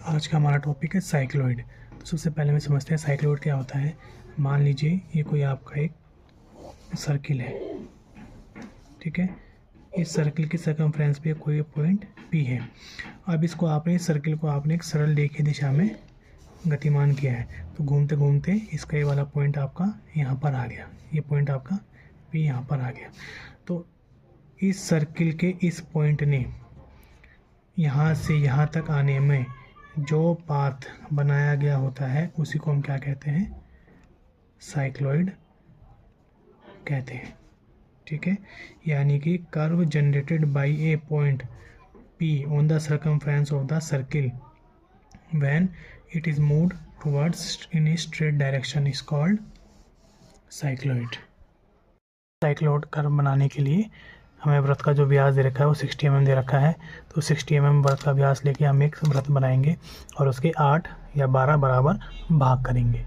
आज का हमारा टॉपिक है साइक्लॉइड। तो सबसे पहले हम समझते हैं साइक्लॉइड क्या होता है। मान लीजिए ये कोई आपका एक सर्किल है, ठीक है। इस सर्किल की सर्कमफ्रेंस पे कोई पॉइंट P है। अब इसको आपने इस सर्किल को आपने एक सरल रेखीय दिशा में गतिमान किया है, तो घूमते घूमते इसका ये वाला पॉइंट आपका यहाँ पर आ गया, ये पॉइंट आपका P यहाँ पर आ गया। तो इस सर्किल के इस पॉइंट ने यहाँ से यहाँ तक आने में जो पाथ बनाया गया होता है उसी को हम क्या कहते हैं, साइक्लॉइड कहते हैं, ठीक है। यानी कि curve generated by A point P on the circumference of the circle when it is moved towards in a straight direction is called cycloid. Cycloid curve बनाने के लिए हमें वृत्त का जो व्यास दे रखा है वो 60 mm दे रखा है, तो 60 mm वृत्त का व्यास लेके हम एक वृत्त बनाएंगे और उसके 8 या 12 बराबर भाग करेंगे।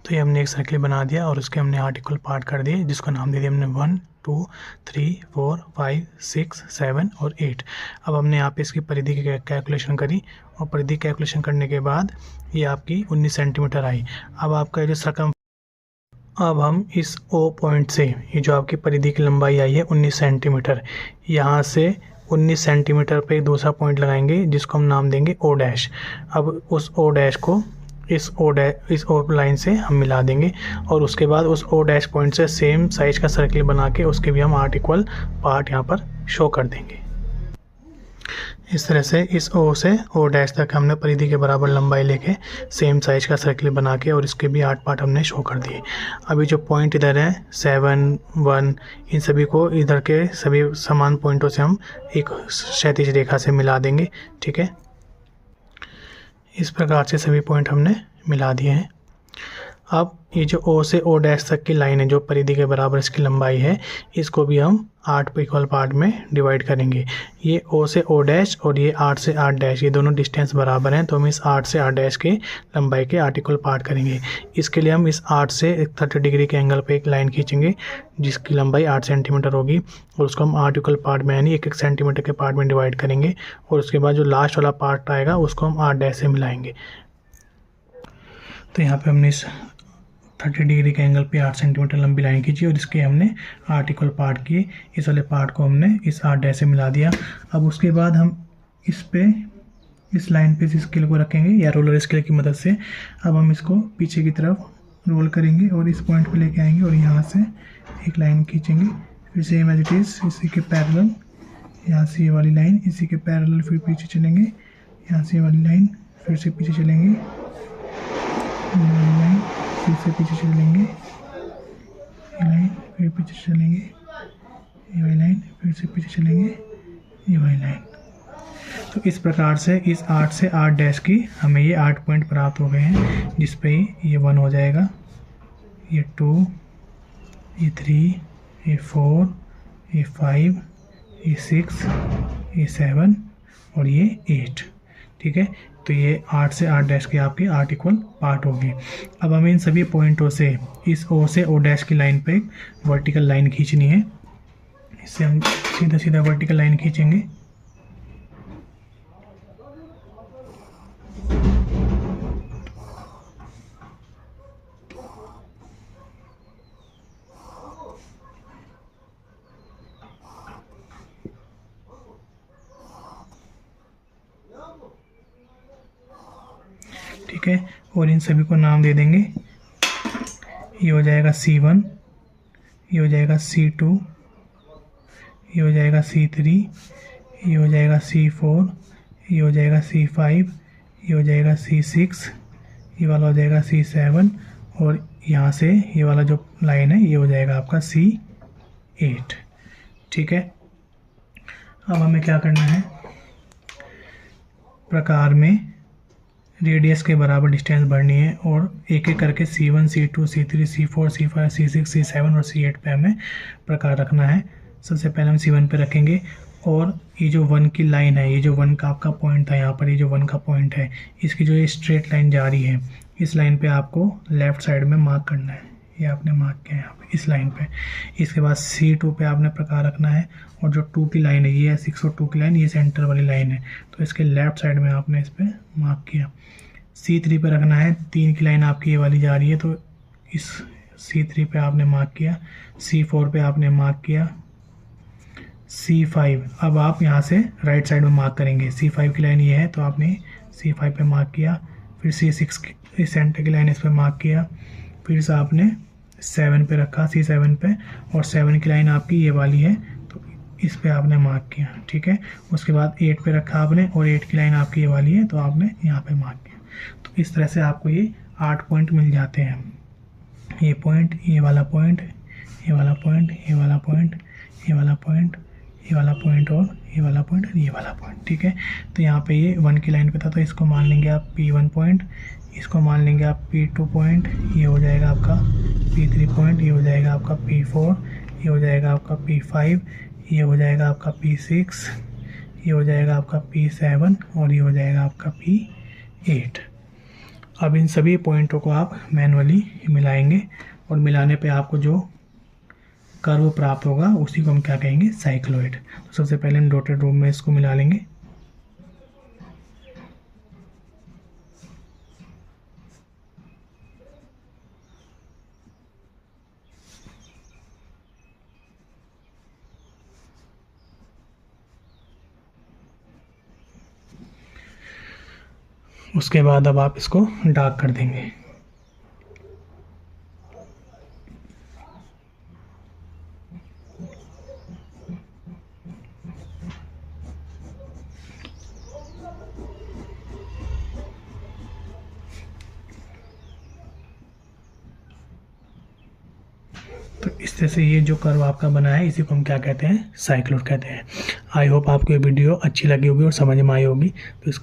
तो ये हमने एक सर्किल बना दिया और उसके हमने 8 इक्वल पार्ट कर दिए, जिसको नाम दे दिया हमने 1 2 3 4 5 6 7 और 8। अब हमने यहाँ पे इसकी परिधि की कैलकुलेशन करी और परिधि कैलकुलेशन करने के बाद ये आपकी 19 सेंटीमीटर आई। अब आपका जो सर्कम अब हम इस O पॉइंट से, ये जो आपकी परिधि की लंबाई आई है 19 सेंटीमीटर, यहाँ से 19 सेंटीमीटर पे एक दूसरा पॉइंट लगाएंगे जिसको हम नाम देंगे O डैश। अब उस O डैश को इस O लाइन से हम मिला देंगे और उसके बाद उस O डैश पॉइंट से सेम साइज का सर्किल बना के उसके भी हम 8 इक्वल पार्ट यहाँ पर शो कर देंगे। इस तरह से इस O से O डैश तक हमने परिधि के बराबर लंबाई लेके सेम साइज का सर्किल बना के और इसके भी 8 पार्ट हमने शो कर दिए। अभी जो पॉइंट इधर है 7 1, इन सभी को इधर के सभी समान पॉइंटों से हम एक क्षैतिज रेखा से मिला देंगे, ठीक है। इस प्रकार से सभी पॉइंट हमने मिला दिए हैं। अब ये जो O से O डैश तक की लाइन है जो परिधि के बराबर इसकी लंबाई है, इसको भी हम 8 इक्वल पार्ट में डिवाइड करेंगे। ये O से O डैश और ये 8 से 8 डैश, ये दोनों डिस्टेंस बराबर हैं, तो हम इस 8 से 8 डैश के लंबाई के 8 इक्वल पार्ट करेंगे। इसके लिए हम इस 8 से 30 डिग्री के एंगल पे एक लाइन खींचेंगे जिसकी लंबाई 8 सेंटीमीटर होगी और उसको हम 8 इक्वल पार्ट में यानी 1 सेंटीमीटर के पार्ट में डिवाइड करेंगे और उसके बाद जो लास्ट वाला पार्ट आएगा उसको हम 8 डैश से मिलाएंगे। तो यहाँ पे हमने इस 30 डिग्री के एंगल पे 8 सेंटीमीटर लंबी लाइन खींची और इसके हमने 8 इक्वल पार्ट किए। इस वाले पार्ट को हमने इस 8 डैश से मिला दिया। अब उसके बाद हम इस लाइन पे इस स्केल को रखेंगे या रोलर स्केल की मदद से। अब हम इसको पीछे की तरफ रोल करेंगे और इस पॉइंट पे लेके आएंगे और यहाँ से एक लाइन खींचेंगे, फिर सेम एज इट इज़ इसी के पैरेलल, यहाँ से ये वाली लाइन इसी के पैरेलल फिर पीछे चलेंगे, यहाँ से ये वाली लाइन फिर से पीछे चलेंगे, लाइन फिर से पीछे चलेंगे, ये लाइन फिर पीछे चलेंगे, ये वाली लाइन फिर से पीछे चलेंगे, ये वाली लाइन। तो इस प्रकार से इस 8 से 8 डैश की हमें ये 8 पॉइंट प्राप्त हो गए हैं, जिस पे ये 1 हो जाएगा, ये 2, ये 3, ये 4, ये 5, ये 6, ये 7 और ये 8, ठीक है। तो ये 8 से 8 डैश के आपके 8 इक्वल पार्ट हो गए। अब हमें इन सभी पॉइंटों से इस O से O डैश की लाइन पे एक वर्टिकल लाइन खींचनी है। इससे हम सीधा सीधा वर्टिकल लाइन खींचेंगे। ठीक है, और इन सभी को नाम दे देंगे। ये हो जाएगा C1, ये हो जाएगा C2, ये हो जाएगा C3, ये हो जाएगा C4, ये हो जाएगा C5, ये हो जाएगा C6, ये वाला हो जाएगा C7 और यहाँ से ये वाला जो लाइन है ये हो जाएगा आपका C8, ठीक है। अब हमें क्या करना है, प्रकार में रेडियस के बराबर डिस्टेंस बढ़नी है और एक एक करके C1 C2 C3 C4 C5 C6 C7 और C8 पे हमें प्रकार रखना है। सबसे पहले हम C1 पे रखेंगे और ये जो 1 की लाइन है, ये जो 1 का आपका पॉइंट था, यहाँ पर ये जो 1 का पॉइंट है, इसकी जो ये स्ट्रेट लाइन जा रही है, इस लाइन पे आपको लेफ़्ट साइड में मार्क करना है। ये आपने मार्क किया यहाँ पे इस लाइन पे। इसके बाद C2 पे आपने प्रकार रखना है, और जो 2 की लाइन है ये है 6 और 2 की लाइन, ये सेंटर वाली लाइन है, तो इसके लेफ्ट साइड में आपने इस पर मार्क किया। C3 पे रखना है, 3 की लाइन आपकी ये वाली जा रही है, तो इस C3 पे आपने मार्क किया। C4 पे आपने मार्क किया। C5 अब आप यहाँ से राइट साइड में मार्क करेंगे। C5 की लाइन ये है, तो आपने C5 पे मार्क किया। फिर C6 की सेंटर की लाइन इस पर मार्क किया। फिर से आपने 7 पे रखा, C7 पे, और 7 की लाइन आपकी ये वाली है, तो इस पे आपने मार्क किया। ठीक है, उसके बाद 8 पे रखा आपने, और 8 की लाइन आपकी ये वाली है, तो आपने यहाँ पे मार्क किया। तो इस तरह से आपको ये 8 पॉइंट मिल जाते हैं। ये पॉइंट, ये वाला पॉइंट, ये वाला पॉइंट, ये वाला पॉइंट, ये वाला पॉइंट, ये वाला पॉइंट, और ये वाला पॉइंट, और ये वाला पॉइंट। ठीक है, तो यहाँ पे ये 1 की लाइन पे था, तो इसको मान लेंगे आप P1 पॉइंट, इसको मान लेंगे आप P2 पॉइंट, ये हो जाएगा आपका P3 पॉइंट, ये हो जाएगा आपका P4, ये हो जाएगा आपका P5, ये हो जाएगा आपका P6, ये हो जाएगा आपका P7, और ये हो जाएगा आपका P8। अब इन सभी पॉइंटों को आप मैनुअली मिलाएंगे, और मिलाने पे आपको जो कर्व प्राप्त होगा उसी को हम क्या कहेंगे, साइक्लॉइड। तो सबसे पहले हम डॉटेड रूप में इसको मिला लेंगे। उसके बाद अब आप इसको डार्क कर देंगे। तो इस तरह से ये जो कर्व आपका बना है इसी को हम क्या कहते हैं, साइक्लॉइड कहते हैं। आई होप आपको ये वीडियो अच्छी लगी होगी और समझ में आई होगी। तो इस